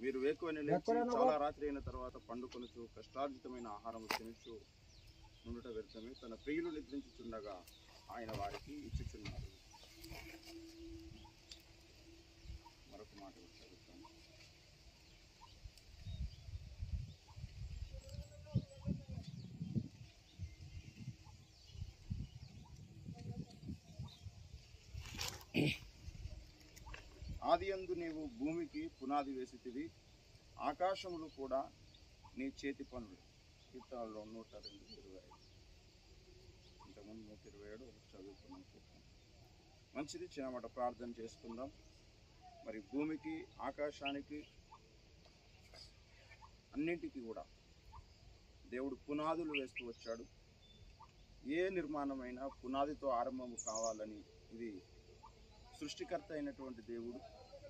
మీరు వేకువని లేచి చాలా రాత్రి అయిన తర్వాత పండుకొనుచు కష్టార్జితమైన ఆహారం తినుచు నుండుట వ్యర్థమే, తన ప్రియులు నిద్రించుచుండగా ఆయన వారికి ఇచ్చుచున్నారు. మరొక మాట చదువుతాను. ఆదియందు నీవు భూమికి పునాది వేసితివి, ఆకాశములు కూడా నీ చేతి పనులు. కీర్తనలో 102:25. ఇంతకుముందు 127 చదువుకున్నాం. మంచిది, చిన్నమాట ప్రార్థన చేసుకుందాం. మరి భూమికి, ఆకాశానికి, అన్నింటికి కూడా దేవుడు పునాదులు వేస్తూ వచ్చాడు. ఏ నిర్మాణమైనా పునాదితో ఆరంభం కావాలని, ఇది సృష్టికర్త అయినటువంటి దేవుడు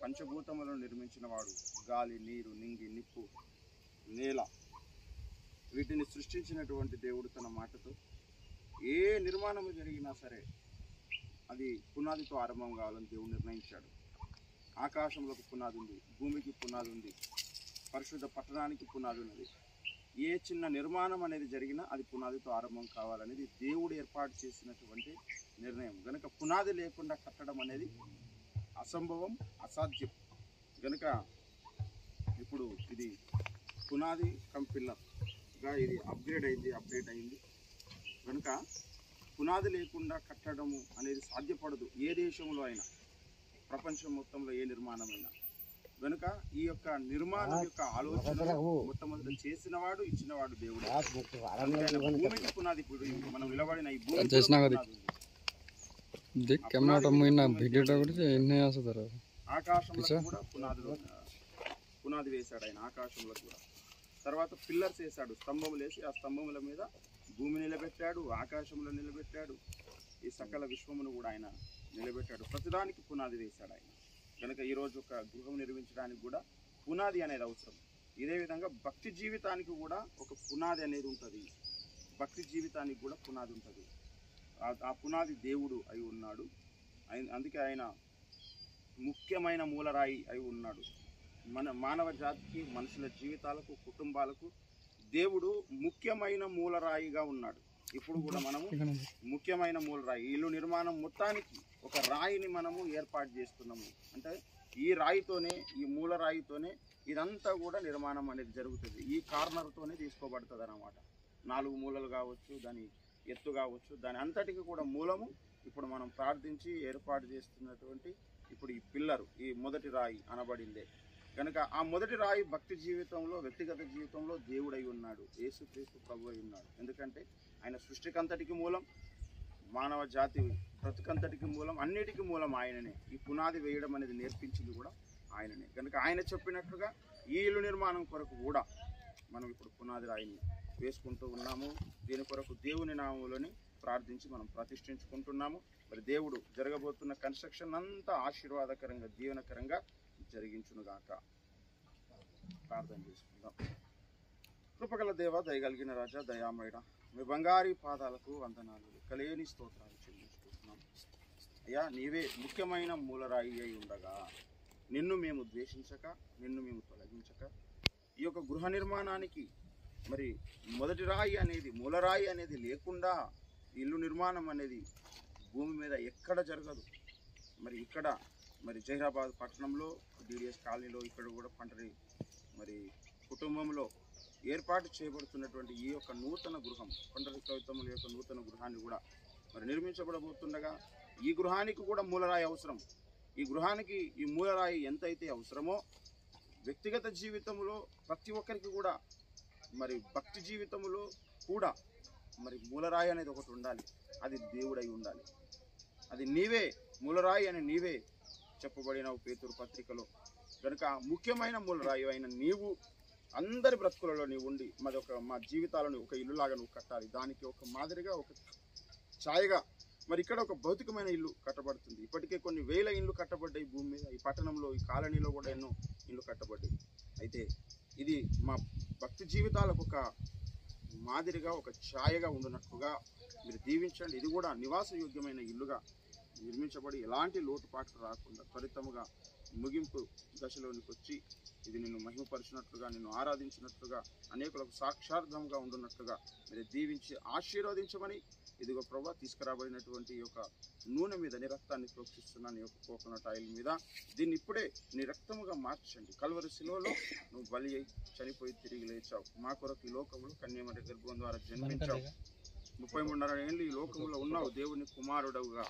పంచభూతములను నిర్మించిన వాడు. గాలి, నీరు, నింగి, నిప్పు, నేల, వీటిని సృష్టించినటువంటి దేవుడు తన మాటతో ఏ నిర్మాణము జరిగినా సరే అది పునాదితో ఆరంభం కావాలని దేవుడు నిర్ణయించాడు. ఆకాశంలోకి పునాది ఉంది, భూమికి పునాది ఉంది, పరిశుద్ధ పట్టణానికి పునాది ఉన్నది. ఏ చిన్న నిర్మాణం అనేది జరిగినా అది పునాదితో ఆరంభం కావాలనేది దేవుడు ఏర్పాటు చేసినటువంటి నిర్ణయం. కనుక పునాది లేకుండా కట్టడం అనేది అసంభవం, అసాధ్యం. కనుక ఇప్పుడు ఇది పునాది కమ్ పిల్లర్గా ఇది అప్డేట్ అయింది. కనుక పునాది లేకుండా కట్టడము అనేది సాధ్యపడదు ఏ దేశంలో అయినా, ప్రపంచం మొత్తంలో ఏ నిర్మాణమైనా. కనుక ఈ యొక్క నిర్మాణం యొక్క ఆలోచన మొట్టమొదటి చేసినవాడు, ఇచ్చినవాడు దేవుడు. భూమికి పునాది, ఇప్పుడు మనం నిలబడిన ఈ భూమి ఆకాశంలో కూడా పునాది వేశాడు ఆయన, ఆకాశంలో కూడా. తర్వాత పిల్లర్స్ వేశాడు, స్తంభములు వేసి ఆ స్తంభముల మీద భూమి నిలబెట్టాడు, ఆకాశంలో నిలబెట్టాడు, ఈ సకల విశ్వమును కూడా ఆయన నిలబెట్టాడు. ప్రతిదానికి పునాది వేశాడు ఆయన. కనుక ఈరోజు ఒక గృహం నిర్మించడానికి కూడా పునాది అనేది అవసరం. ఇదే విధంగా భక్తి జీవితానికి కూడా ఒక పునాది అనేది ఉంటుంది. భక్తి జీవితానికి కూడా పునాది ఉంటుంది. ఆ పునాది దేవుడు అయి ఉన్నాడు. అందుకే ఆయన ముఖ్యమైన మూలరాయి అయి ఉన్నాడు. మానవ జాతికి, మనుషుల జీవితాలకు, కుటుంబాలకు దేవుడు ముఖ్యమైన మూలరాయిగా ఉన్నాడు. ఇప్పుడు కూడా మనము ముఖ్యమైన మూలరాయి, ఇల్లు నిర్మాణం మొత్తానికి ఒక రాయిని మనము ఏర్పాటు చేస్తున్నాము. అంటే ఈ రాయితోనే, ఈ మూలరాయితోనే ఇదంతా కూడా నిర్మాణం అనేది జరుగుతుంది. ఈ కార్నర్తోనే తీసుకోబడుతుంది అన్నమాట. 4 మూలలు కావచ్చు, దాని ఎత్తు కావచ్చు, దాని అంతటికి కూడా మూలము ఇప్పుడు మనం ప్రార్థించి ఏర్పాటు చేస్తున్నటువంటి ఇప్పుడు ఈ పిల్లరు, ఈ మొదటి రాయి అనబడిందే. కనుక ఆ మొదటి రాయి భక్తి జీవితంలో, వ్యక్తిగత జీవితంలో దేవుడై ఉన్నాడు, యేసుక్రీస్తు ప్రభు అయి ఉన్నాడు. ఎందుకంటే ఆయన సృష్టికంతటికి మూలం, మానవ జాతి బ్రతుకంతటికి మూలం, అన్నిటికీ మూలం ఆయననే. ఈ పునాది వేయడం అనేది నేర్పించింది కూడా ఆయననే. కనుక ఆయన చెప్పినట్లుగా ఈ ఇల్లు నిర్మాణం కొరకు కూడా మనం ఇప్పుడు పునాది రాయిని వేసుకుంటూ ఉన్నాము. దీని కొరకు దేవుని నామములని ప్రార్థించి మనం ప్రతిష్ఠించుకుంటున్నాము. మరి దేవుడు జరగబోతున్న కన్స్ట్రక్షన్ అంతా ఆశీర్వాదకరంగా, దీవెనకరంగా జరిగించునుగాక. ప్రార్థన చేసుకుందాం. కృపగల దేవ, దయగలిగిన రాజా, దయామయుడ, మీ బంగారీ పాదాలకు వందనాలు, కలేని స్తోత్రాలు చెల్లించుకుంటున్నాం. అయ్యా, నీవే ముఖ్యమైన మూలరాయి అయి ఉండగా నిన్ను మేము ద్వేషించక, నిన్ను మేము తొలగించక, ఈ యొక్క గృహ నిర్మాణానికి మరి మొదటి రాయి అనేది, మూలరాయి అనేది లేకుండా ఇల్లు నిర్మాణం అనేది భూమి మీద ఎక్కడ జరగదు. మరి ఇక్కడ మరి జహీరాబాద్ పట్టణంలో, డిడిఎస్ కాలనీలో, ఇక్కడ కూడా పంటరి మరి కుటుంబంలో ఏర్పాటు చేయబడుతున్నటువంటి ఈ యొక్క నూతన గృహం, పంటరి కవితముల యొక్క నూతన గృహాన్ని కూడా మరి నిర్మించబడబోతుండగా ఈ గృహానికి కూడా మూలరాయి అవసరం. ఈ గృహానికి ఈ మూలరాయి ఎంతైతే అవసరమో వ్యక్తిగత జీవితంలో ప్రతి ఒక్కరికి కూడా, మరి భక్తి జీవితంలో కూడా మరి మూలరాయి అనేది ఒకటి ఉండాలి. అది దేవుడై ఉండాలి. అది నీవే మూలరాయి అని నీవే చెప్పబడినవు పేతురు పత్రికలో. కనుక ముఖ్యమైన మూలరాయి అయిన నీవు అందరి బ్రతుకులలో నీవు ఉండి మా జీవితాలను ఒక ఇల్లులాగా నువ్వు కట్టాలి. దానికి ఒక మాదిరిగా, ఒక ఛాయగా మరి ఇక్కడ ఒక భౌతికమైన ఇల్లు కట్టబడుతుంది. ఇప్పటికే కొన్ని వేల ఇళ్ళు కట్టబడ్డాయి భూమి మీద. ఈ పట్టణంలో, ఈ కాలనీలో కూడా ఎన్నో ఇళ్ళు కట్టబడ్డాయి. అయితే ఇది మా భక్తి జీవితాలకు ఒక మాదిరిగా, ఒక ఛాయగా ఉండునట్లుగా మీరు దీవించండి. ఇది కూడా నివాసయోగ్యమైన ఇల్లుగా నిర్మించబడి ఎలాంటి లోటుపాట్లు రాకుండా త్వరితముగా ముగింపు దశలోనికి వచ్చి ఇది నిన్ను మహిమపరిచినట్లుగా, నిన్ను ఆరాధించినట్లుగా, అనేకులకు సాక్షార్థంగా ఉండున్నట్లుగా మీరు దీవించి ఆశీర్వదించమని ఇదిగో ప్రభా తీసుకురాబడినటువంటి ఈ యొక్క నూనె మీద నీ రక్తాన్ని ప్రోక్షిస్తున్నా, నీ యొక్క కోకోనట్ ఆయిల్ మీద దీన్ని ఇప్పుడే నీ రక్తముగా మార్చండి. కల్వరి శిలువలో నువ్వు బలి అయి చనిపోయి తిరిగి లేచావు. మా కొరకు ఈ లోకంలో కన్యమరి గర్భం ద్వారా జన్మించావు. 33.5 ఏళ్ళు ఈ లోకంలో ఉన్నావు దేవుని కుమారుడవుగా.